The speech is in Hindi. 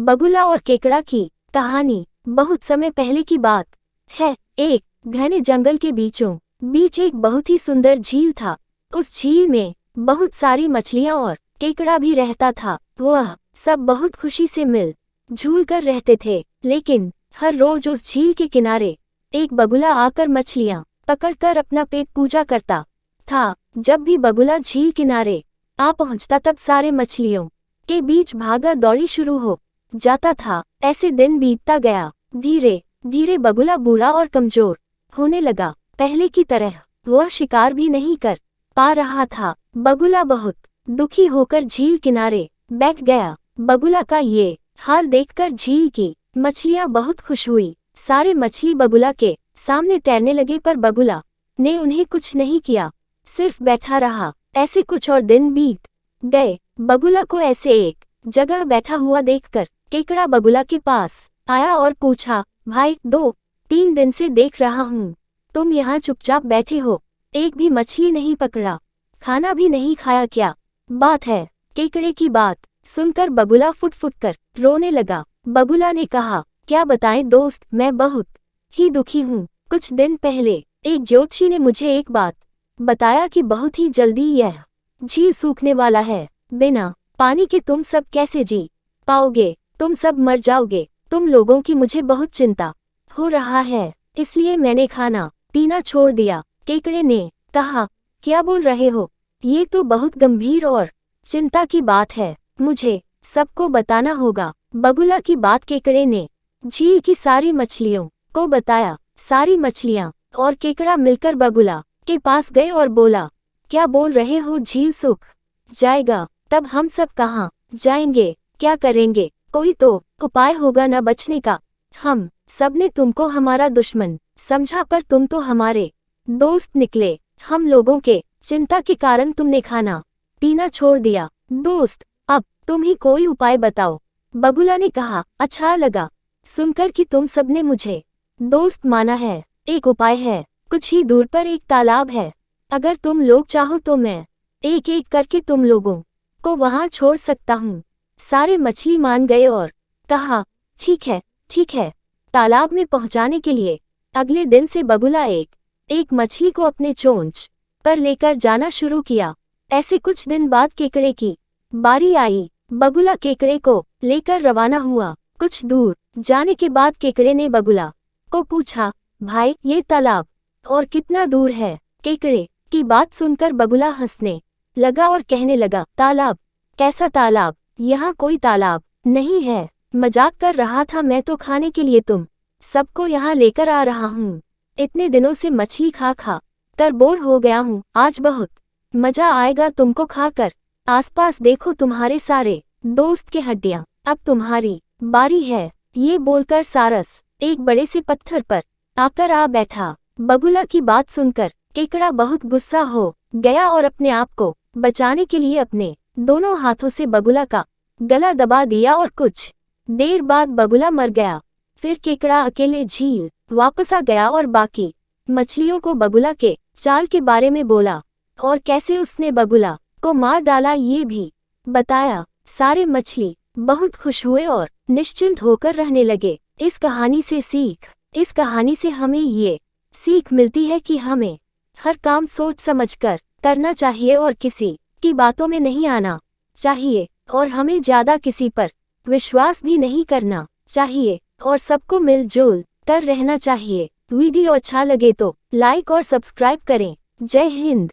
बगुला और केकड़ा की कहानी। बहुत समय पहले की बात है। एक घने जंगल के बीच एक बहुत ही सुंदर झील था। उस झील में बहुत सारी मछलियां और केकड़ा भी रहता था। वह सब बहुत खुशी से मिल झूल कर रहते थे। लेकिन हर रोज उस झील के किनारे एक बगुला आकर मछलियां पकड़कर अपना पेट पूजा करता था। जब भी बगुला झील किनारे आ पहुंचता तब सारे मछलियों के बीच भागा दौड़ी शुरू हो जाता था। ऐसे दिन बीतता गया। धीरे धीरे बगुला बूढ़ा और कमजोर होने लगा। पहले की तरह वह शिकार भी नहीं कर पा रहा था। बगुला बहुत दुखी होकर झील किनारे बैठ गया। बगुला का ये हाल देखकर झील की मछलियां बहुत खुश हुई। सारे मछली बगुला के सामने तैरने लगे, पर बगुला ने उन्हें कुछ नहीं किया, सिर्फ बैठा रहा। ऐसे कुछ और दिन बीत गए। बगुला को ऐसे एक जगह बैठा हुआ देखकर केकड़ा बगुला के पास आया और पूछा, भाई 2-3 दिन से देख रहा हूँ तुम यहाँ चुपचाप बैठे हो, एक भी मछली नहीं पकड़ा, खाना भी नहीं खाया, क्या बात है? केकड़े की बात सुनकर बगुला फुट फुट कर रोने लगा। बगुला ने कहा, क्या बताएं दोस्त, मैं बहुत ही दुखी हूँ। कुछ दिन पहले एक ज्योतिषी ने मुझे एक बात बताया कि बहुत ही जल्दी यह झील सूखने वाला है। बिना पानी के तुम सब कैसे जी पाओगे? तुम सब मर जाओगे। तुम लोगों की मुझे बहुत चिंता हो रहा है, इसलिए मैंने खाना पीना छोड़ दिया। केकड़े ने कहा, क्या बोल रहे हो? ये तो बहुत गंभीर और चिंता की बात है, मुझे सबको बताना होगा। बगुला की बात केकड़े ने झील की सारी मछलियों को बताया। सारी मछलियां और केकड़ा मिलकर बगुला के पास गए और बोला, क्या बोल रहे हो? झील सूख जाएगा तब हम सब कहाँ जाएंगे? क्या करेंगे? कोई तो उपाय होगा ना बचने का। हम सबने तुमको हमारा दुश्मन समझा, पर तुम तो हमारे दोस्त निकले। हम लोगों के चिंता के कारण तुमने खाना पीना छोड़ दिया। दोस्त, अब तुम ही कोई उपाय बताओ। बगुला ने कहा, अच्छा लगा सुनकर कि तुम सबने मुझे दोस्त माना है। एक उपाय है, कुछ ही दूर पर एक तालाब है। अगर तुम लोग चाहो तो मैं एक एक करके तुम लोगों को वहां छोड़ सकता हूँ। सारे मछली मान गए और कहा, ठीक है ठीक है। तालाब में पहुंचाने के लिए अगले दिन से बगुला एक मछली को अपने चोंच पर लेकर जाना शुरू किया। ऐसे कुछ दिन बाद केकड़े की बारी आई। बगुला केकड़े को लेकर रवाना हुआ। कुछ दूर जाने के बाद केकड़े ने बगुला को पूछा, भाई ये तालाब और कितना दूर है? केकड़े की बात सुनकर बगुला हंसने लगा और कहने लगा, तालाब? कैसा तालाब? यहाँ कोई तालाब नहीं है, मजाक कर रहा था मैं तो। खाने के लिए तुम सबको यहाँ लेकर आ रहा हूँ। इतने दिनों से मछली खा खा कर बोर हो गया हूँ, आज बहुत मजा आएगा तुमको खाकर। आसपास देखो, तुम्हारे सारे दोस्त के हड्डियां, अब तुम्हारी बारी है। ये बोलकर सारस एक बड़े से पत्थर पर आकर आ बैठा। बगुला की बात सुनकर केकड़ा बहुत गुस्सा हो गया और अपने आप को बचाने के लिए अपने दोनों हाथों से बगुला का गला दबा दिया और कुछ देर बाद बगुला मर गया। फिर केकड़ा अकेले झील वापस आ गया और बाकी मछलियों को बगुला के चाल के बारे में बोला और कैसे उसने बगुला को मार डाला ये भी बताया। सारे मछली बहुत खुश हुए और निश्चिंत होकर रहने लगे। इस कहानी से हमें ये सीख मिलती है कि हमें हर काम सोच समझकर करना चाहिए और किसी की बातों में नहीं आना चाहिए, और हमें ज्यादा किसी पर विश्वास भी नहीं करना चाहिए और सबको मिलजुल कर रहना चाहिए। वीडियो अच्छा लगे तो लाइक और सब्सक्राइब करें। जय हिंद।